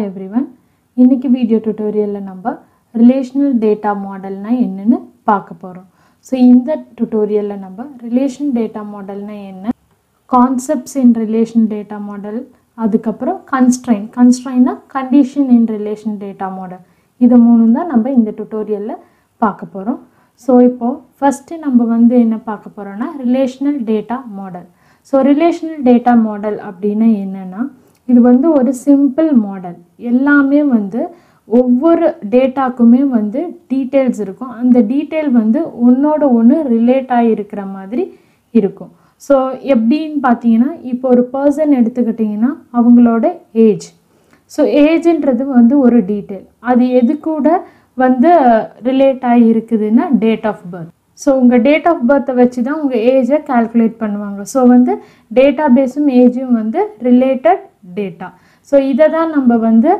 everyone. இன்னைக்கு video டுட்டோரியல்ல நம்ம relational data மாடல்னா என்னன்னு பார்க்க போறோம். ஸோ இந்த டுட்டோரியல்ல நம்ம ரிலேஷனல் டேட்டா மாடல்னா என்ன, கான்செப்ட்ஸ் இன் ரிலேஷனல் டேட்டா மாடல், அதுக்கப்புறம் கன்ஸ்ட்ரைன்னா கண்டிஷன் இன் ரிலேஷனல் டேட்டா மாடல், இது மூணும் தான் நம்ம இந்த டுட்டோரியல்ல பார்க்க போறோம். ஸோ இப்போ ஃபர்ஸ்ட் நம்ம என்ன பார்க்க போறோம்னா relational data model. So relational data model அப்படின்னா என்னன்னா, இது ஒரு சிம்பிள் மாடல். எல்லாமே ஒவ்வொரு டேட்டாக்குமே டீட்டெயில்ஸ் இருக்கும். அந்த டீட்டெயில் ஒன்னோட ஒன்று ரிலேட் ஆகிருக்கிற மாதிரி இருக்கும். ஸோ எப்படின்னு பார்த்தீங்கன்னா, இப்போ ஒரு பர்சன் எடுத்துக்கிட்டிங்கன்னா அவங்களோட ஏஜ். ஸோ ஏஜ்ன்றது ஒரு டீட்டெயில். அது எது கூட ரிலேட் ஆகி இருக்குதுன்னா டேட் ஆஃப் பர்த். ஸோ உங்கள் டேட் ஆஃப் பர்த்தை வச்சு தான் உங்கள் ஏஜை கால்குலேட் பண்ணுவாங்க. ஸோ டேட்டா பேஸும் ஏஜும் ரிலேட்டட் டேட்டா. ஸோ இதை தான் நம்ம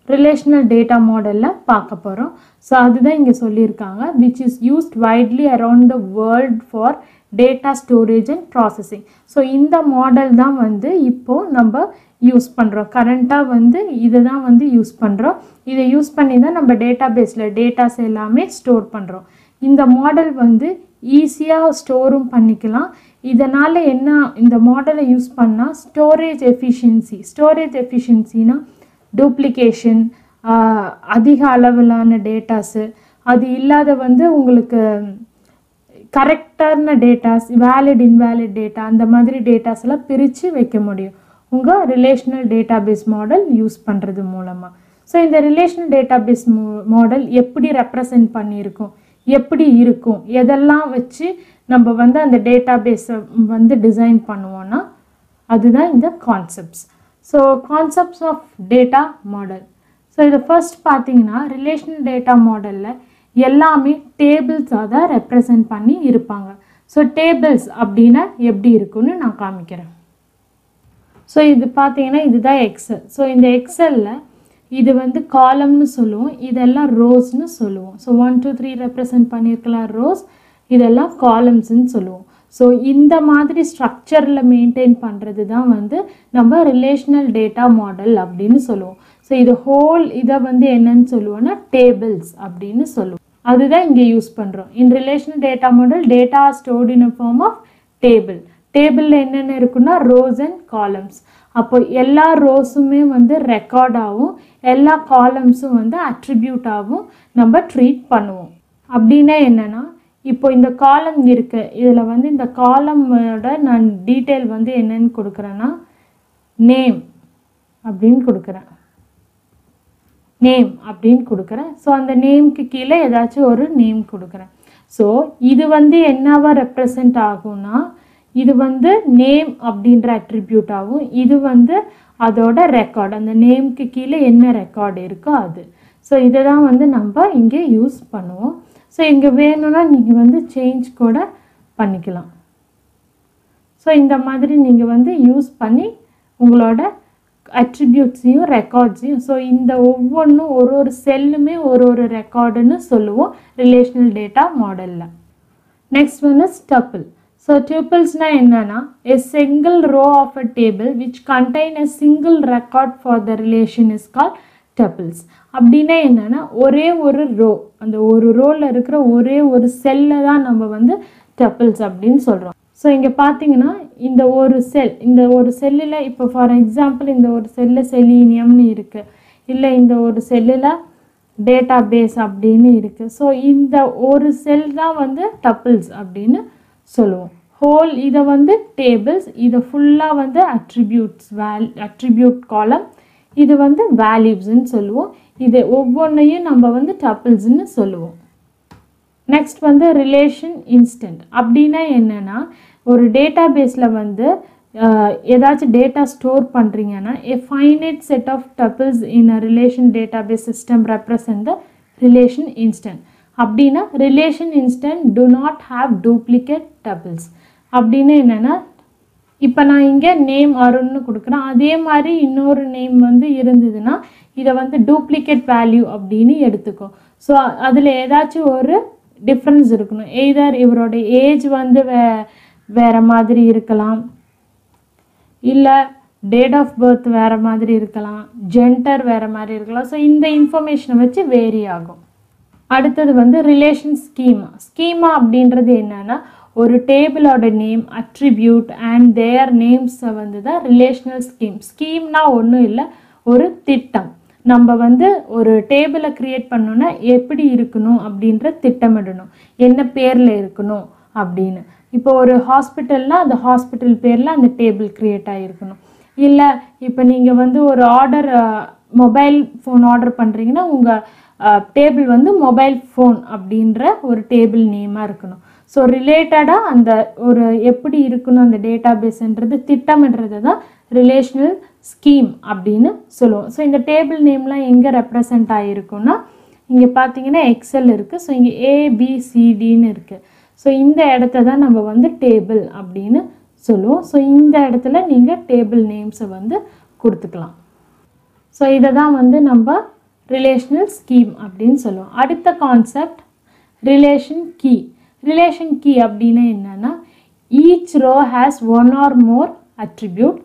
ரிலேஷனல் டேட்டா மாடலில் பார்க்க போகிறோம். ஸோ அதுதான் இங்கே சொல்லியிருக்காங்க, which is used widely around the world for data storage and processing. So இந்த மாடல் தான் இப்போது நம்ம யூஸ் பண்ணுறோம். கரண்ட்டாக இதை தான் யூஸ் பண்ணுறோம். இதை யூஸ் பண்ணி தான் நம்ம டேட்டா பேஸில் டேட்டாஸ் எல்லாமே ஸ்டோர் பண்ணுறோம். இந்த மாடல் ஈஸியாக ஸ்டோரும் பண்ணிக்கலாம். இதனால் என்ன, இந்த மாடலை யூஸ் பண்ணால் ஸ்டோரேஜ் எஃபிஷியன்சினா டூப்ளிகேஷன், அதிக அளவிலான டேட்டாஸு, அது இல்லாத உங்களுக்கு கரெக்டான டேட்டாஸ், வேலிட் இன்வேலிட் டேட்டா, அந்த மாதிரி டேட்டாஸ் எல்லாம் பிரித்து வைக்க முடியும் உங்கள் ரிலேஷனல் டேட்டாபேஸ் மாடல் யூஸ் பண்ணுறது மூலமாக. ஸோ இந்த ரிலேஷனல் டேட்டாபேஸ் மாடல் எப்படி ரெப்ரசன்ட் பண்ணியிருக்கோம், எப்படி இருக்கும், எதெல்லாம் வச்சு நம்ம அந்த டேட்டாபேஸை டிசைன் பண்ணுவோன்னா அதுதான் இந்த concepts. So concepts of data model. So இதை ஃபர்ஸ்ட் பார்த்தீங்கன்னா, ரிலேஷனல் டேட்டா மாடலில் எல்லாமே டேபிள்ஸாக தான் ரெப்ரசன்ட் பண்ணி இருப்பாங்க. ஸோ டேபிள்ஸ் அப்படின்னா எப்படி இருக்குன்னு நான் காமிக்கிறேன். ஸோ இது பார்த்தீங்கன்னா இதுதான் எக்ஸல். ஸோ இந்த எக்ஸலில் இது காலம்னு சொல்லுவோம், இதெல்லாம் ரோஸ்னு சொல்லுவோம். ஸோ 1 2 3 ரெப்ரசன்ட் பண்ணியிருக்கலாம் ரோஸ், இதெல்லாம் காலம்ஸ்ன்னு சொல்லுவோம். ஸோ இந்த மாதிரி ஸ்ட்ரக்சரில் மெயின்டைன் பண்ணுறது தான் நம்ம ரிலேஷனல் டேட்டா மாடல் அப்படின்னு சொல்லுவோம். ஸோ இது ஹோல் இதை என்னன்னு சொல்லுவோம்னா டேபிள்ஸ் அப்படின்னு சொல்லுவோம். அதுதான் இங்கே யூஸ் பண்ணுறோம். In relational data model data stored in a form of table. டேபிளில் என்னென்ன இருக்குன்னா ரோஸ் அண்ட் காலம்ஸ். அப்போ எல்லா ரோஸுமே ரெக்கார்டாகவும் எல்லா காலம்ஸும் அட்ரிபியூட்டாகவும் நம்ம ட்ரீட் பண்ணுவோம். அப்படின்னா என்னென்னா, இப்போ இந்த காலம் இருக்குது, இதில் இந்த காலமோட நான் டீட்டெயில் என்னன்னு கொடுக்குறேன்னா நேம் அப்படின்னு கொடுக்குறேன். ஸோ அந்த நேம்க்கு கீழே ஏதாச்சும் ஒரு நேம் கொடுக்குறேன். ஸோ இது என்னவா ரெப்ரசன்ட் ஆகும்னா, இது நேம் அப்படின்ற அட்ரிபியூட் ஆகும். இது அதோட ரெக்கார்டு, அந்த நேம்க்கு கீழே என்ன ரெக்கார்டு இருக்கோ அது. ஸோ இதை தான் நம்ம இங்கே யூஸ் பண்ணுவோம். ஸோ இங்கே வேணும்னா நீங்கள் சேஞ்ச் கூட பண்ணிக்கலாம். ஸோ இந்த மாதிரி நீங்கள் யூஸ் பண்ணி உங்களோட அட்ரிபியூட்ஸையும் ரெக்கார்ட்ஸையும், ஸோ இந்த ஒவ்வொன்றும் ஒரு செல்லுமே ஒரு ரெக்கார்டுன்னு சொல்லுவோம் ரிலேஷனல் டேட்டா மாடலில். Next is tuple. ஸோ டப்பிள்ஸ்னா என்னன்னா, a single row of a table which contain a single record for the relation is called tuples. அப்படின்னா என்னன்னா, ஒரே ஒரு ரோ, அந்த ஒரு ரோவில் இருக்கிற ஒரே ஒரு செல்லை தான் நம்ம டப்பிள்ஸ் அப்படின்னு சொல்கிறோம். ஸோ இங்கே பார்த்தீங்கன்னா இந்த ஒரு செல்லில் இப்போ ஃபார் எக்ஸாம்பிள் இந்த ஒரு செல்லில் செலீனியம்னு இருக்குது, இல்லை இந்த ஒரு செல்லில் டேட்டா பேஸ் அப்படின்னு இருக்குது. ஸோ இந்த ஒரு செல் தான் டப்பிள்ஸ் அப்படின்னு சொல்லுவோம். ஹோல் இதை டேபிள்ஸ், இதை ஃபுல்லாக அட்ரிபியூட் காலம், இது வேல்யூஸ்ன்னு சொல்லுவோம். இது ஒவ்வொன்றையும் நம்ம டப்பிள்ஸ்ன்னு சொல்லுவோம். Next relation instant. அப்படின்னா என்னென்னா, ஒரு டேட்டா பேஸில் ஏதாச்சும் டேட்டா ஸ்டோர் பண்ணுறீங்கன்னா a finite set of tuples in a relation database system represent the relation instant. அப்படின்னா relation instant do not have duplicate tuples. அப்படின்னா என்னென்னா, இப்போ நான் இங்கே நேம் அருண்னு கொடுக்குறேன், அதே மாதிரி இன்னொரு நேம் இருந்ததுன்னா இதை டூப்ளிகேட் வேல்யூ அப்படின்னு எடுத்துக்கோ. ஸோ அதில் ஏதாச்சும் ஒரு டிஃப்ரென்ஸ் இருக்கணும். எய்தர் இவரோட ஏஜ் வேறு மாதிரி இருக்கலாம், இல்லை டேட் ஆஃப் பர்த் வேறு மாதிரி இருக்கலாம், ஜெண்டர் வேறு மாதிரி இருக்கலாம். ஸோ இந்த இன்ஃபர்மேஷனை வச்சு வேரி ஆகும். அடுத்தது வந்து ரிலேஷன் ஸ்கீமா. ஸ்கீமா அப்படின்றது என்னன்னா ஒரு டேபிளோட நேம், அட்ரிபியூட் அண்ட் தேர் நேம்ஸை வந்து தான் ரிலேஷனல் ஸ்கீம். ஸ்கீம்னா ஒன்றும் இல்லை, ஒரு திட்டம். நம்ம வந்து ஒரு டேபிளை க்ரியேட் பண்ணோன்னா எப்படி இருக்கணும் அப்படின்ற திட்டமிடணும், என்ன பேரில் இருக்கணும் அப்படின்னு. இப்போ ஒரு ஹாஸ்பிட்டல்னால் அந்த ஹாஸ்பிட்டல் பேரில் அந்த டேபிள் க்ரியேட் ஆகிருக்கணும். இல்லை இப்போ நீங்கள் வந்து ஒரு ஆர்டர் மொபைல் ஃபோன் ஆர்டர் பண்ணுறீங்கன்னா உங்கள் டேபிள் வந்து மொபைல் ஃபோன் அப்படின்ற ஒரு டேபிள் நேமாக இருக்கணும். ஸோ ரிலேட்டடாக அந்த ஒரு எப்படி இருக்கணும் அந்த டேட்டா பேஸ்ன்றது திட்டமிடுறது தான் ரிலேஷனல் ஸ்கீம் அப்படின்னு சொல்லுவோம். ஸோ இந்த டேபிள் நேம்லாம் எங்கே ரெப்ரசன்ட் ஆகிருக்குன்னா இங்கே பார்த்தீங்கன்னா எக்ஸல் இருக்குது. ஸோ இங்கே ஏபிசிடின்னு இருக்குது. ஸோ இந்த இடத்த தான் நம்ம வந்து டேபிள் அப்படின்னு சொல்லுவோம். ஸோ இந்த இடத்துல நீங்கள் டேபிள் நேம்ஸை வந்து கொடுத்துக்கலாம். ஸோ இதை தான் வந்து நம்ம ரிலேஷனல் ஸ்கீம் அப்படின்னு சொல்லுவோம். அடுத்த concept relation key. Relation key அப்படின்னா என்னன்னா each row has one or more attribute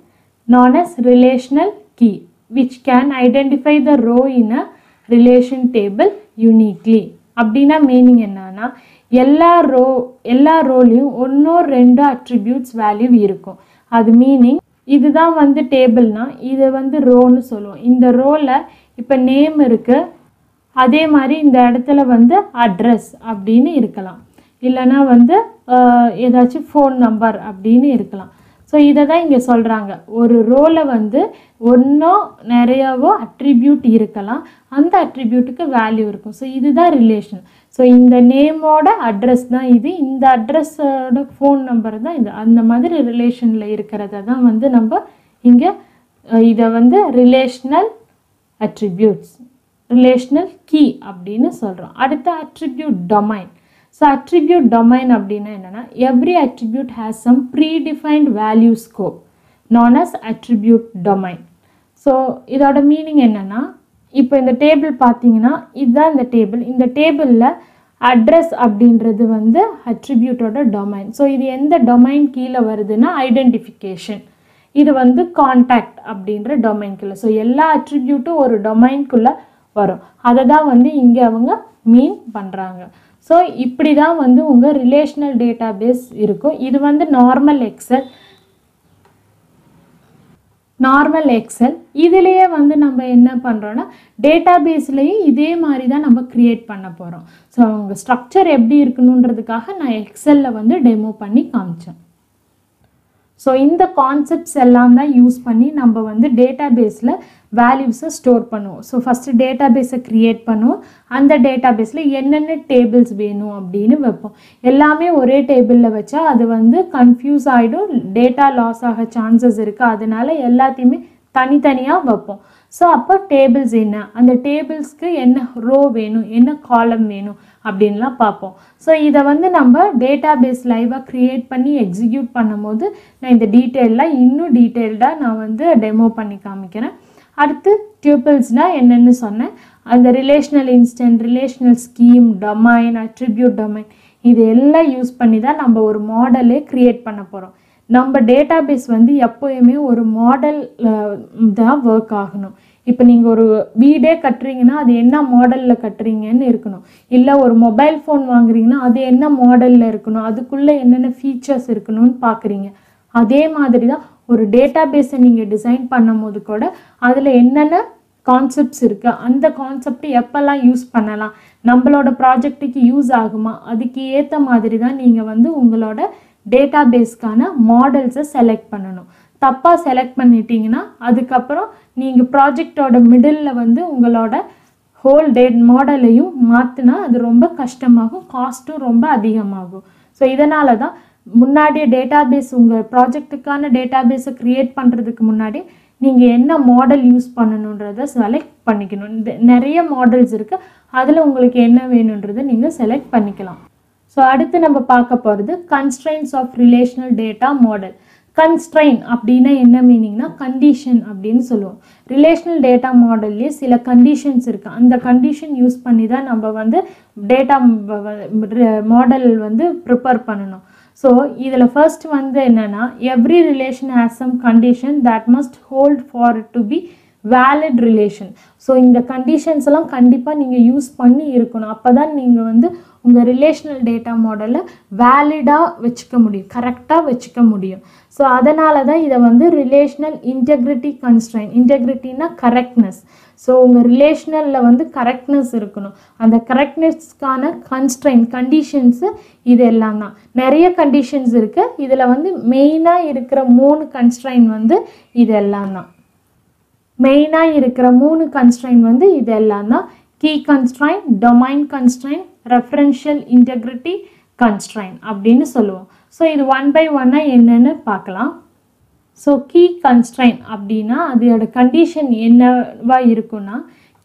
known as relational key which can identify the row in a relation table uniquely. அப்படின்னா மீனிங் என்னன்னா எல்லா ரோலையும் ஒன்றோ ரெண்டு அட்ரிபியூட்ஸ் வேல்யூ இருக்கும். அது மீனிங் இதுதான் வந்து டேபிள்னா இதை வந்து ரோன்னு சொல்லுவோம். இந்த ரோவில் இப்போ நேம் இருக்குது, அதே மாதிரி இந்த இடத்துல வந்து அட்ரஸ் அப்படின்னு இருக்கலாம், இல்லைனா வந்து ஏதாச்சும் ஃபோன் நம்பர் அப்படின்னு இருக்கலாம். ஸோ இதை தான் இங்கே சொல்கிறாங்க. ஒரு ரோவில் வந்து ஒன்றோ நிறையாவோ அட்ரிபியூட் இருக்கலாம், அந்த அட்ரிபியூட்டுக்கு வேல்யூ இருக்கும். ஸோ இதுதான் ரிலேஷன். ஸோ இந்த நேமோட அட்ரஸ் தான் இது, இந்த அட்ரஸோட ஃபோன் நம்பர் தான் இது. அந்த மாதிரி ரிலேஷனில் இருக்கிறத தான் வந்து நம்ம இங்கே இதை வந்து ரிலேஷ்னல் அட்ரிபியூட்ஸ், ரிலேஷ்னல் கீ அப்படின்னு சொல்கிறோம். அடுத்த attribute domain. So attribute domain அப்படின்னா என்னென்னா every attribute has some predefined value scope known as attribute domain. So இதோட மீனிங் என்னென்னா இப்போ இந்த டேபிள் பார்த்தீங்கன்னா இதுதான் இந்த டேபிள். இந்த டேபிளில் அட்ரஸ் அப்படின்றது வந்து அட்ரிபியூட்டோட டொமைன். ஸோ இது எந்த டொமைன் கீழே வருதுன்னா ஐடென்டிஃபிகேஷன். இது வந்து கான்டாக்ட் அப்படின்ற டொமைன் கீழே. ஸோ எல்லா அட்ரிபியூட்டும் ஒரு டொமைன்குள்ளே வரும். அதை தான் வந்து இங்கே அவங்க மீன் பண்ணுறாங்க. ஸோ இப்படி தான் வந்து உங்கள் ரிலேஷனல் டேட்டா பேஸ் இருக்கும். இது வந்து நார்மல் எக்ஸல். இதுலேயே வந்து நம்ம என்ன பண்ணுறோன்னா டேட்டா பேஸ்லேயும் இதே மாதிரி தான் நம்ம க்ரியேட் பண்ண போகிறோம். ஸோ அவங்க ஸ்ட்ரக்சர் எப்படி இருக்கணுன்றதுக்காக நான் எக்ஸலில் வந்து டெமோ பண்ணி காமிச்சேன். ஸோ இந்த கான்செப்ட்ஸ் எல்லாம் தான் யூஸ் பண்ணி நம்ம வந்து டேட்டா பேஸில் வேல்யூஸை ஸ்டோர் பண்ணுவோம். ஸோ ஃபஸ்ட்டு டேட்டா பேஸை க்ரியேட் பண்ணுவோம். அந்த டேட்டா பேஸில் என்னென்ன டேபிள்ஸ் வேணும் அப்படின்னு வைப்போம். எல்லாமே ஒரே டேபிளில் வச்சா அது வந்து கன்ஃபியூஸ் ஆகிடும், டேட்டா லாஸ் ஆக சான்சஸ் இருக்குது. அதனால எல்லாத்தையுமே தனித்தனியாக வைப்போம். ஸோ அப்போ டேபிள்ஸ் என்ன, அந்த டேபிள்ஸ்க்கு என்ன ரோ வேணும், என்ன காலம் வேணும் அப்படின்லாம் பார்ப்போம். ஸோ இதை வந்து நம்ம டேட்டா பேஸ் லைவாக க்ரியேட் பண்ணி எக்ஸிக்யூட் பண்ணும் போது நான் இந்த டீட்டெயிலாக இன்னும் டீட்டெயில்டாக நான் வந்து டெமோ பண்ணி காமிக்கிறேன். அடுத்து டியூபிள்ஸ்னால் என்னென்னு சொன்னேன். அந்த relational instant, relational scheme, domain, attribute domain இது எல்லாம் யூஸ் பண்ணி தான் நம்ம ஒரு மாடலே க்ரியேட் பண்ண போகிறோம். நம்ம டேட்டா பேஸ் வந்து எப்போயுமே ஒரு மாடல் தான் ஒர்க் ஆகணும். இப்போ நீங்கள் ஒரு வீடே கட்டுறீங்கன்னா அது என்ன மாடலில் கட்டுறீங்கன்னு இருக்கணும். இல்லை ஒரு மொபைல் ஃபோன் வாங்குறீங்கன்னா அது என்ன மாடலில் இருக்கணும், அதுக்குள்ளே என்னென்ன ஃபீச்சர்ஸ் இருக்கணும்னு பார்க்குறீங்க. அதே மாதிரி தான் ஒரு டேட்டா பேஸை நீங்கள் டிசைன் பண்ணும் போது கூட அதில் என்னென்ன கான்செப்ட்ஸ் இருக்குது, அந்த கான்செப்டை எப்போல்லாம் யூஸ் பண்ணலாம், நம்மளோட ப்ராஜெக்ட்டுக்கு யூஸ் ஆகுமா, அதுக்கு ஏற்ற மாதிரி தான் நீங்கள் வந்து உங்களோட டேட்டா பேஸ்க்கான மாடல்ஸை செலக்ட் பண்ணணும். தப்பாக செலக்ட் பண்ணிட்டீங்கன்னா அதுக்கப்புறம் நீங்கள் ப்ராஜெக்டோட மிடில் வந்து உங்களோட ஹோல் மாடலையும் மாற்றினா அது ரொம்ப கஷ்டமாகும், காஸ்ட்டும் ரொம்ப அதிகமாகும். ஸோ இதனால தான் முன்னாடியே டேட்டா பேஸ் உங்கள் ப்ராஜெக்ட்டுக்கான டேட்டா பேஸை க்ரியேட் பண்ணுறதுக்கு முன்னாடி நீங்கள் என்ன மாடல் யூஸ் பண்ணணுன்றதை செலக்ட் பண்ணிக்கணும். நிறைய மாடல்ஸ் இருக்குது, அதில் உங்களுக்கு என்ன வேணுன்றதை நீங்கள் செலக்ட் பண்ணிக்கலாம். ஸோ அடுத்து நம்ம பார்க்க போகிறது constraints of relational data model. Constraint அப்படின்னா என்ன மீனிங்னா கண்டிஷன் அப்படின்னு சொல்லுவோம். ரிலேஷனல் டேட்டா மாடல்லே சில கண்டிஷன்ஸ் இருக்குது. அந்த கண்டிஷன் யூஸ் பண்ணி தான் நம்ம வந்து டேட்டா மாடல் வந்து ப்ரிப்பேர் பண்ணணும். ஸோ இதில் ஃபர்ஸ்ட் வந்து என்னென்னா every relation has some condition that must hold for it to be valid relation. So இந்த கண்டிஷன்ஸ் எல்லாம் கண்டிப்பாக நீங்கள் யூஸ் பண்ணி இருக்கணும். அப்போ தான் நீங்கள் வந்து உங்கள் ரிலேஷனல் டேட்டா மாடலை வேலிடாக வச்சுக்க முடியும், கரெக்டாக வச்சுக்க முடியும். ஸோ அதனால தான் இதை வந்து ரிலேஷனல் இன்டெக்ரிட்டி கன்ஸ்ட்ரைன். இன்டெக்ரிட்டினா கரெக்ட்னஸ். ஸோ உங்கள் ரிலேஷனலில் வந்து கரெக்ட்னஸ் இருக்கணும். அந்த கரெக்ட்னஸ்க்கான கன்ஸ்ட்ரைன் கண்டிஷன்ஸு இது எல்லாம் தான். நிறைய கண்டிஷன்ஸ் இருக்குது. இதில் வந்து மெயினாக இருக்கிற 3 கன்ஸ்ட்ரைன் வந்து இது எல்லாம் தான். மெயினாக இருக்கிற 3 கன்ஸ்ட்ரைன் வந்து இது எல்லாம் தான். Key constraint, domain constraint, referential integrity constraint அப்படின்னு சொல்லுவோம். ஸோ இது 1 by 1 என்னென்னு பார்க்கலாம். ஸோ கீ கன்ஸ்ட்ரைன் அப்படின்னா அதோட கண்டிஷன் என்னவா இருக்குன்னா,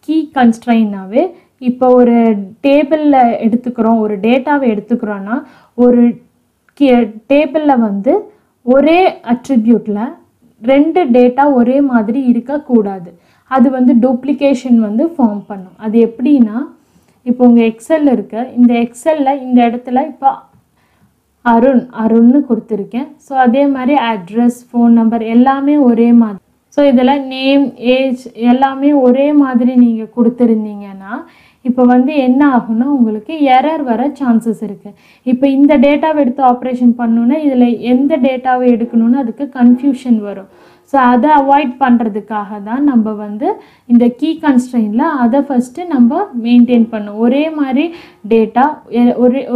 கீ கன்ஸ்ட்ரைன்னாவே இப்போ ஒரு டேபிளில் எடுத்துக்கிறோம், ஒரு டேட்டாவை எடுத்துக்கிறோன்னா, ஒரு டேபிளில் வந்து ஒரே அட்ரிபியூட்டில் 2 டேட்டா ஒரே மாதிரி இருக்கக்கூடாது. அது வந்து டூப்ளிகேஷன் வந்து ஃபார்ம் பண்ணும். அது எப்படின்னா, இப்போ உங்கள் எக்ஸல் இருக்கு, இந்த எக்ஸலில் இந்த இடத்துல இப்போ அருண்னு கொடுத்துருக்கேன். ஸோ அதே மாதிரி அட்ரஸ், ஃபோன் நம்பர் எல்லாமே ஒரே மாதிரி. ஸோ இதில் நேம், ஏஜ் எல்லாமே ஒரே மாதிரி நீங்கள் கொடுத்துருந்தீங்கன்னா இப்போ வந்து என்ன ஆகும்னா உங்களுக்கு எரர் வர சான்சஸ் இருக்குது. இப்போ இந்த டேட்டாவை எடுத்து ஆப்ரேஷன் பண்ணணுன்னா இதில் எந்த டேட்டாவை எடுக்கணும்னு அதுக்கு கன்ஃபியூஷன் வரும். ஸோ அதை அவாய்ட் பண்ணுறதுக்காக தான் நம்ம வந்து இந்த கீ கன்ஸ்ட்ரெயினில் அதை ஃபஸ்ட்டு நம்ம மெயின்டைன் பண்ணணும். ஒரே மாதிரி டேட்டா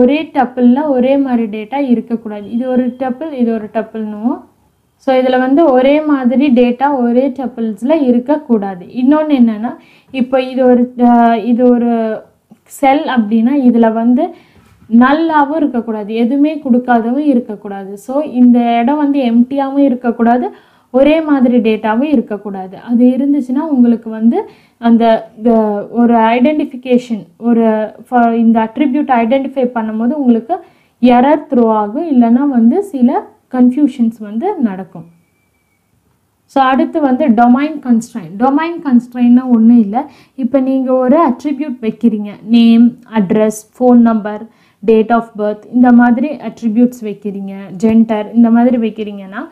ஒரே டப்பிளில் ஒரே மாதிரி டேட்டா இருக்கக்கூடாது. இது ஒரு டப்பிள், இது ஒரு டப்பிள்னுவோம். ஸோ இதில் வந்து ஒரே மாதிரி டேட்டா ஒரே டப்பிள்ஸில் இருக்கக்கூடாது. இன்னொன்று என்னென்னா, இப்போ இது ஒரு செல் அப்படின்னா இதில் வந்து நல்லாகவும் இருக்கக்கூடாது, எதுவுமே கொடுக்காதவும் இருக்கக்கூடாது. ஸோ இந்த இடம் வந்து எம்டியாகவும் இருக்கக்கூடாது, ஒரே மாதிரி டேட்டாவும் இருக்கக்கூடாது. அது இருந்துச்சுன்னா உங்களுக்கு வந்து அந்த ஒரு ஐடென்டிஃபிகேஷன் இந்த அட்ரிபியூட் ஐடென்டிஃபை பண்ணும்போது உங்களுக்கு எரர் த்ரோ ஆகும், இல்லைன்னா வந்து சில கன்ஃபியூஷன்ஸ் வந்து நடக்கும். ஸோ அடுத்து வந்து டொமைன் கன்ஸ்ட்ரைன். டொமைன் கன்ஸ்ட்ரைன்னா ஒன்றும் இல்லை. இப்போ நீங்கள் ஒரு அட்ரிபியூட் வைக்கிறீங்க, name, address, phone number, date of birth, இந்த மாதிரி அட்ரிபியூட்ஸ் வைக்கிறீங்க, ஜெண்டர் இந்த மாதிரி வைக்கிறீங்கன்னா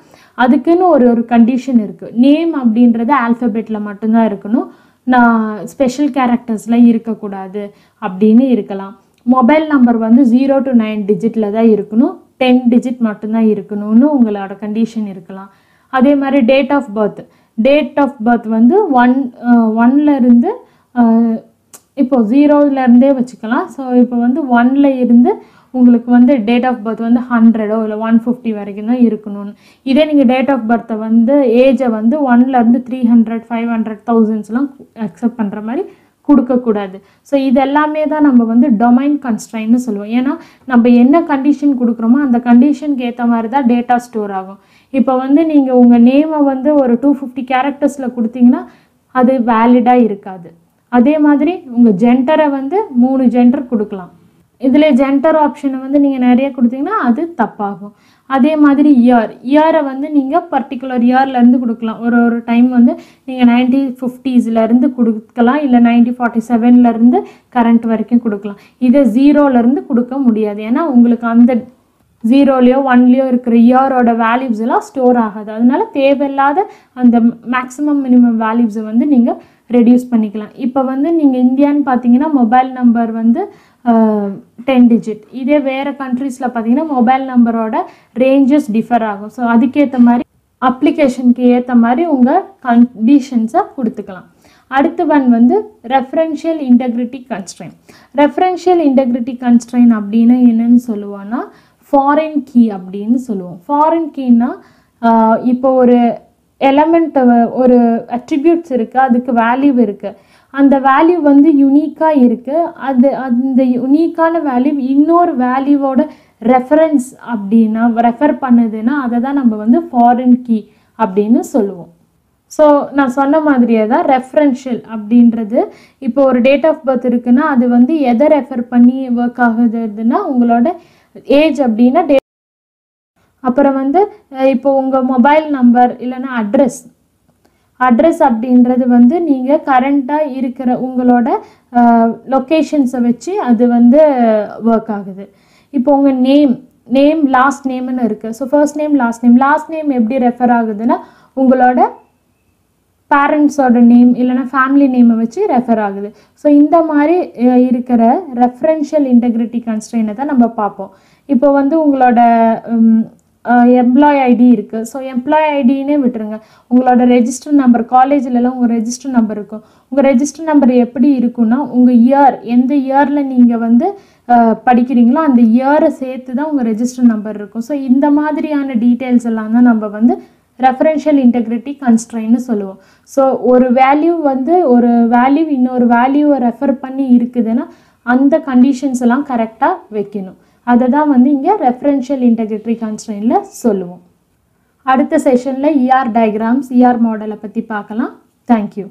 அதுக்குன்னு ஒரு கண்டிஷன் இருக்குது. நேம் அப்படின்றது ஆல்ஃபபெட்டில் மட்டும்தான் இருக்கணும், நான் ஸ்பெஷல் கேரக்டர்ஸில் இருக்கக்கூடாது அப்படின்னு இருக்கலாம். மொபைல் நம்பர் வந்து 0 to 9 டிஜிட்டில் தான் இருக்கணும், 10 டிஜிட் மட்டும்தான் இருக்கணும்னு உங்களோட கண்டிஷன் இருக்கலாம். அதே மாதிரி டேட் ஆஃப் பர்த் வந்து 1லேருந்து இப்போ 0லேருந்தே வச்சுக்கலாம். ஸோ இப்போ வந்து 1ல் இருந்து உங்களுக்கு வந்து டேட் ஆஃப் பர்த் வந்து 100 இல்லை 150 வரைக்கும் தான் இருக்கணும்னு. இதே நீங்கள் டேட் ஆஃப் பர்த்தை வந்து ஏஜை வந்து 1லேருந்து 300, 500, 1000ஸ்லாம் அக்செப்ட் பண்ணுற மாதிரி கொடுக்கக்கூடாது. ஸோ இதெல்லாமே தான் நம்ம வந்து டொமைன் கன்ஸ்ட்ரைன்னு சொல்லுவோம். ஏன்னா நம்ம என்ன கண்டிஷன் கொடுக்குறோமோ அந்த கண்டிஷனுக்கு ஏற்ற மாதிரி தான் டேட்டா ஸ்டோர் ஆகும். இப்போ வந்து நீங்கள் உங்கள் நேமை வந்து ஒரு 250 கேரக்டர்ஸில் கொடுத்தீங்கன்னா அது வேலிடாக இருக்காது. அதே மாதிரி உங்கள் ஜெண்டரை வந்து 3 ஜெண்டர் கொடுக்கலாம். இதில் ஜெண்டர் ஆப்ஷனை வந்து நீங்கள் நிறைய கொடுத்தீங்கன்னா அது தப்பாகும். அதே மாதிரி இயரை வந்து நீங்கள் பர்டிகுலர் இயர்லேருந்து கொடுக்கலாம். ஒரு டைம் வந்து நீங்கள் 1950s கொடுக்கலாம், இல்லை 1947 கரண்ட் வரைக்கும் கொடுக்கலாம். இதை 0லேருந்து கொடுக்க முடியாது. ஏன்னா உங்களுக்கு அந்த 0லையோ 1லையோ இருக்கிற இயரோட வேல்யூஸ் எல்லாம் ஸ்டோர் ஆகாது. அதனால தேவையில்லாத அந்த மேக்ஸிமம் மினிமம் வேல்யூஸை வந்து நீங்கள் ரெடியூஸ் பண்ணிக்கலாம். இப்போ வந்து நீங்கள் இந்தியான்னு பார்த்தீங்கன்னா மொபைல் நம்பர் வந்து 10 டிஜிட். இதே வேறு கண்ட்ரீஸில் பார்த்தீங்கன்னா மொபைல் நம்பரோட ரேஞ்சஸ் டிஃபர் ஆகும். ஸோ அதுக்கேற்ற மாதிரி அப்ளிகேஷனுக்கு ஏற்ற மாதிரி உங்கள் கண்டிஷன்ஸை கொடுத்துக்கலாம். அடுத்த வந்து referential integrity constrain. Referential integrity constrain அப்படின்னா என்னன்னு சொல்லுவோன்னா ஃபாரின் கீ அப்படின்னு சொல்லுவோம். ஃபாரின் கீன்னா இப்போ ஒரு எலமெண்ட், ஒரு அட்ரிபியூட்ஸ் இருக்குது, அதுக்கு வேல்யூ இருக்குது, அந்த வேல்யூ வந்து யுனிக்காக இருக்குது, அந்த யுனிக்கான வேல்யூ இன்னொரு வேல்யூவோட ரெஃபரன்ஸ் அப்படின்னா ரெஃபர் பண்ணுதுன்னா அதை தான் நம்ம வந்து ஃபாரின் கீ அப்படின்னு சொல்லுவோம். ஸோ நான் சொன்ன மாதிரியே தான் ரெஃபரன்ஷியல் அப்படின்றது, இப்போ ஒரு டேட் ஆஃப் பர்த் இருக்குன்னா அது வந்து எதை ரெஃபர் பண்ணி ஒர்க் ஆகுதுன்னா உங்களோட ஏஜ் அப்படின்னா அப்புறம் வந்து இப்போ உங்கள் மொபைல் நம்பர் இல்லைன்னா அட்ரஸ் அப்படின்றது வந்து நீங்கள் கரண்ட்டாக இருக்கிற உங்களோட லொக்கேஷன்ஸை வச்சு அது வந்து ஒர்க் ஆகுது. இப்போ உங்கள் நேம் லாஸ்ட் நேம்னு இருக்குது. So first name last name எப்படி ரெஃபர் ஆகுதுன்னா உங்களோட பேரண்ட்ஸோட நேம் இல்லைனா ஃபேமிலி நேமை வச்சு ரெஃபர் ஆகுது. ஸோ இந்த மாதிரி இருக்கிற ரெஃபரன்ஷியல் இன்டெகிரிட்டி கன்ஸ்ட்ரெயினை தான் நம்ம பார்ப்போம். இப்போ வந்து உங்களோட எம்ப்ளாய் ஐடி இருக்குது. ஸோ எம்ப்ளாய் ஐடினே விட்டுருங்க, உங்களோட ரெஜிஸ்டர் நம்பர், காலேஜிலலாம் உங்கள் ரெஜிஸ்டர் நம்பர் இருக்கும். உங்கள் ரெஜிஸ்டர் நம்பர் எப்படி இருக்குன்னா உங்கள் இயர், எந்த இயரில் நீங்கள் வந்து படிக்கிறீங்களோ அந்த இயரை சேர்த்து தான் உங்கள் ரெஜிஸ்டர் நம்பர் இருக்கும். ஸோ இந்த மாதிரியான டீட்டெயில்ஸ் எல்லாம் தான் நம்ம வந்து ரெஃபரன்ஷியல் இன்டெகிரிட்டி கன்ஸ்ட்ரெயின்னு சொல்லுவோம். ஸோ ஒரு வேல்யூ வந்து ஒரு வேல்யூ இன்னொரு வேல்யூவை ரெஃபர் பண்ணி இருக்குதுன்னா அந்த கண்டிஷன்ஸ் எல்லாம் கரெக்டாக வைக்கணும். அதை தான் வந்து இங்கே ரெஃபரன்ஷியல் இன்டெகிரிட்டி கன்ஸ்ட்ரெயினில் சொல்லுவோம். அடுத்த செஷனில் ER டயக்ராம்ஸ், ER மாடலை பற்றி பார்க்கலாம். தேங்க்யூ.